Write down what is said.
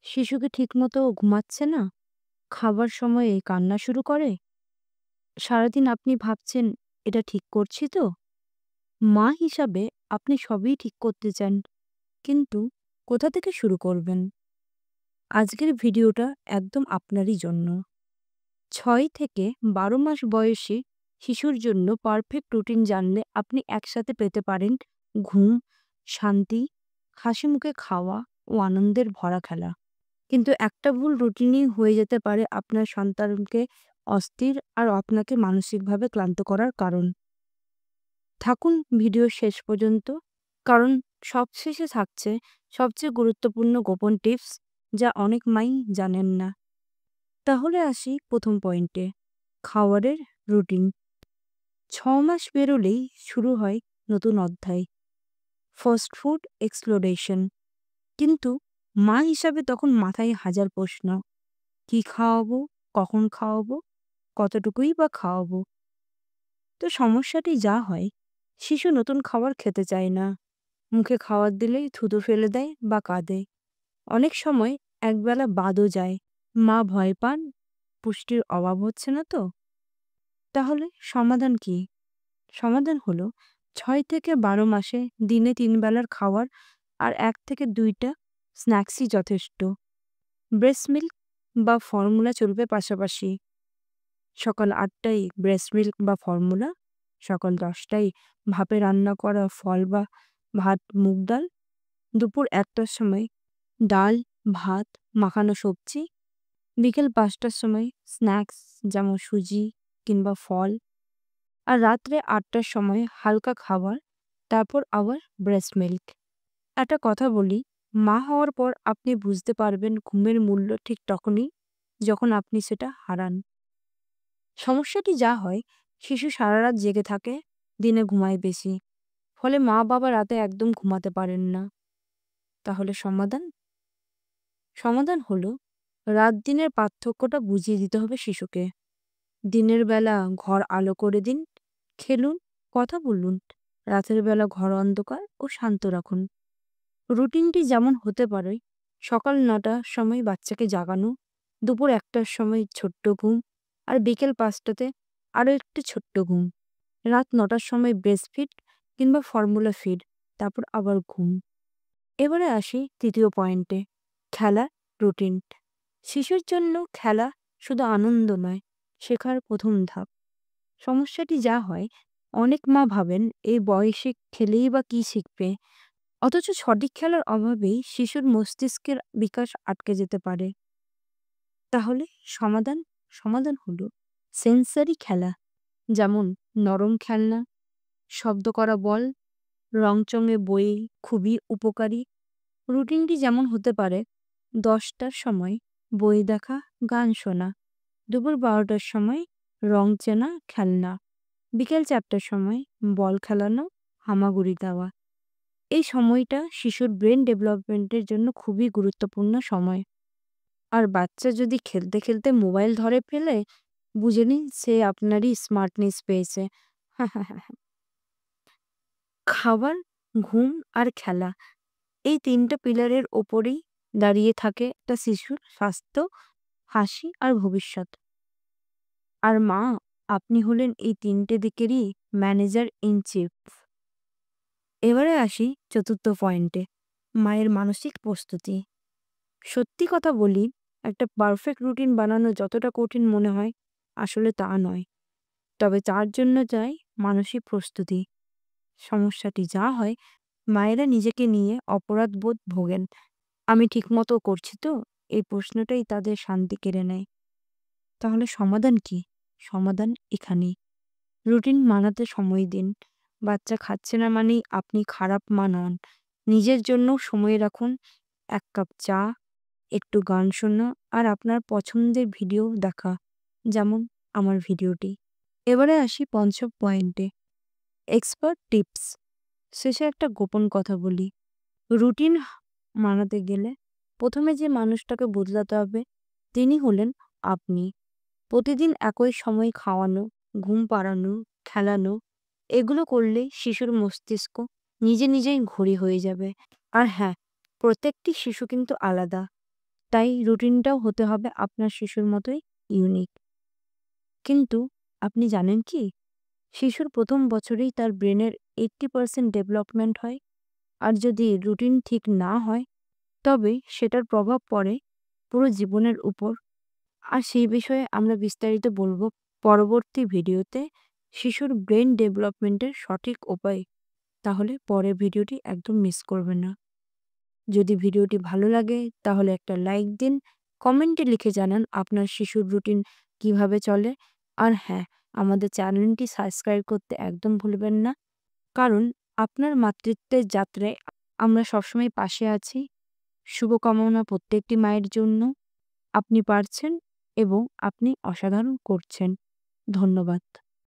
শিশু কি ঠিকমতো ঘুমাচ্ছে না? খাবার সময়ে কান্না শুরু করে? সারাদিন আপনি ভাবছেন, এটা ঠিক করছি তো? মা হিসাবে আপনি সবই ঠিক করতে চান, কিন্তু কোথা থেকে শুরু করবেন? আজকের ভিডিওটা একদম আপনারই জন্য। ৬ থেকে ১২ মাস বয়সী শিশুর জন্য পারফেক্ট রুটিন জানলে আপনি একসাথে পেতে পারেন ঘুম, শান্তি, হাসিমুখে খাওয়া ও আনন্দের ভরা খেলা। কিন্তু একটা ভুল রুটিনই হয়ে যেতে পারে আপনার সন্তানকে অস্থির আর আপনাকে মানসিকভাবে ক্লান্ত করার কারণ। থাকুন ভিডিও শেষ পর্যন্ত, কারণ সবশেষে থাকছে সবচেয়ে গুরুত্বপূর্ণ গোপন টিপস যা অনেক মাই জানেন না। তাহলে আসি প্রথম পয়েন্টে, খাবারের রুটিন। ৬ মাস পেরোলেই শুরু হয় নতুন অধ্যায়, ফাস্ট ফুড এক্সপ্লোরেশন। কিন্তু মা হিসাবে তখন মাথায় হাজার প্রশ্ন। কি খাওয়াবো? কখন খাওয়াবো? কতটুকুই বা খাওয়াবো? তো সমস্যাটি যা হয়, শিশু নতুন খাবার খেতে চায় না। মুখে খাবার দিলেই থুতু ফেলে দেয় বা কাঁদে। অনেক সময় একবেলা বাদও যায়। মা ভয় পান পুষ্টির অভাব হচ্ছে না তো? তাহলে সমাধান কি? সমাধান হলো ৬ থেকে ১২ মাসে দিনে ৩ বেলার খাবার আর ১ থেকে ২টা স্ন্যাক্সই যথেষ্ট। ব্রেস্ট মিল্ক বা ফর্মুলা চলবে পাশাপাশি। সকাল ৮টায় ব্রেস্ট মিল্ক বা ফর্মুলা, সকাল ১০টায় ভাপে রান্না করা ফল বা ভাত মুগ ডাল, দুপুর ১টার সময় ডাল, ভাত, মাখানো সবজি, বিকেল ৫টার সময় স্ন্যাক্স যেমন সুজি কিংবা ফল, আর রাত্রে ৮টার সময় হালকা খাবার, তারপর আবার ব্রেস্ট মিল্ক। একটা কথা বলি, মা হওয়ার পর আপনি বুঝতে পারবেন ঘুমের মূল্য ঠিক তখনই যখন আপনি সেটা হারান। সমস্যাটি যা হয়, শিশু সারা রাত জেগে থাকে, দিনে ঘুমায় বেশি। ফলে মা বাবা রাতে একদম ঘুমাতে পারেন না। তাহলে সমাধান? সমাধান হলো রাত দিনের পার্থক্যটা বুঝিয়ে দিতে হবে শিশুকে। দিনের বেলা ঘর আলো করে দিন, খেলুন, কথা বলুন। রাতের বেলা ঘর অন্ধকার ও শান্ত রাখুন। রুটিনটি যেমন হতে পারে, সকাল ৯টার সময় বাচ্চাকে জাগানো, দুপুর ১টার সময় ছোট্ট ঘুম, আর বিকেল ৫টাতে আরও একটু ছোট্ট ঘুম। রাত ৯টার সময় ব্রেস্ট ফিড কিংবা ফর্মুলা ফিড, তারপর আবার ঘুম। এবারে আসি তৃতীয় পয়েন্টে, খেলা রুটিন। শিশুর জন্য খেলা শুধু আনন্দ নয়, শেখার প্রথম ধাপ। সমস্যাটি যা হয়, অনেক মা ভাবেন এই বয়সে খেলেই বা কি শিখবে, অথচ সঠিক খেলার অভাবেই শিশুর মস্তিষ্কের বিকাশ আটকে যেতে পারে। তাহলে সমাধান? সমাধান হলো সেন্সারি খেলা, যেমন নরম খেলনা, শব্দ করা বল, রংচঙে বই খুবই উপকারী। রুটিনটি যেমন হতে পারে, ১০টার সময় বই দেখা, গান শোনা, দুপুর ১২টার সময় রং চেনা খেলনা, বিকেল ৪টার সময় বল খেলানো, হামাগুড়ি দেওয়া। এই সময়টা শিশুর ব্রেন ডেভেলপমেন্টের জন্য খুবই গুরুত্বপূর্ণ সময়। আর বাচ্চা যদি খেলতে খেলতে মোবাইল ধরে ফেলে, বুঝে নিন সে আপনারই স্মার্টনেস পেয়েছে। খাবার, ঘুম আর খেলা, এই ৩টা পিলারের ওপরেই দাঁড়িয়ে থাকে একটা শিশুর স্বাস্থ্য, হাসি আর ভবিষ্যৎ। আর মা, আপনি হলেন এই ৩টে দিকেরই ম্যানেজার ইন চিফ। এবারে আসি চতুর্থ পয়েন্টে, মায়ের মানসিক প্রস্তুতি। সত্যি কথা বলি, একটা পারফেক্ট রুটিন বানানো যতটা কঠিন মনে হয়, আসলে তা নয়। তবে তার জন্য চাই মানসিক প্রস্তুতি। সমস্যাটি যা হয়, মায়েরা নিজেকে নিয়ে অপরাধ বোধ ভোগেন। আমি ঠিকমতো করছি তো? এই প্রশ্নটাই তাদের শান্তি কেড়ে নেয়। তাহলে সমাধান কি? সমাধান এখানেই। রুটিন মানাতে সময় দিন। বাচ্চা খাচ্ছে না মানেই আপনি খারাপ মা নন। নিজের জন্যও সময় রাখুন। ১ কাপ চা, একটু গান শোনা আর আপনার পছন্দের ভিডিও দেখা, যেমন আমার ভিডিওটি। এবারে আসি পঞ্চম পয়েন্টে, এক্সপার্ট টিপস। শেষে একটা গোপন কথা বলি, রুটিন মানাতে গেলে প্রথমে যে মানুষটাকে বদলাতে হবে তিনি হলেন আপনি। প্রতিদিন একই সময় খাওয়ানো, ঘুম পাড়ানো, খেলানো, এগুলো করলে শিশুর মস্তিষ্ক নিজে নিজেই ঘড়ি হয়ে যাবে। আর হ্যাঁ, প্রত্যেকটি শিশু কিন্তু আলাদা। তাই রুটিনটাও হতে হবে আপনার শিশুর মতোই ইউনিক। কিন্তু আপনি জানেন কি? শিশুর ১ম বছরেই তার ব্রেনের 80% ডেভেলপমেন্ট হয়। আর যদি রুটিন ঠিক না হয়, তবে সেটার প্রভাব পড়ে পুরো জীবনের উপর। আর সেই বিষয়ে আমরা বিস্তারিত বলব পরবর্তী ভিডিওতে, শিশুর ব্রেন ডেভেলপমেন্টের সঠিক উপায়। তাহলে পরের ভিডিওটি একদম মিস করবেন না। যদি ভিডিওটি ভালো লাগে তাহলে একটা লাইক দিন, কমেন্টে লিখে জানান আপনার শিশুর রুটিন কিভাবে চলে। আর হ্যাঁ, আমাদের চ্যানেলটি সাবস্ক্রাইব করতে একদম ভুলবেন না, কারণ আপনার মাতৃত্বের যাত্রায় আমরা সবসময় পাশে আছি। শুভকামনা প্রত্যেকটি মায়ের জন্য। আপনি পারছেন এবং আপনি অসাধারণ করছেন। ধন্যবাদ।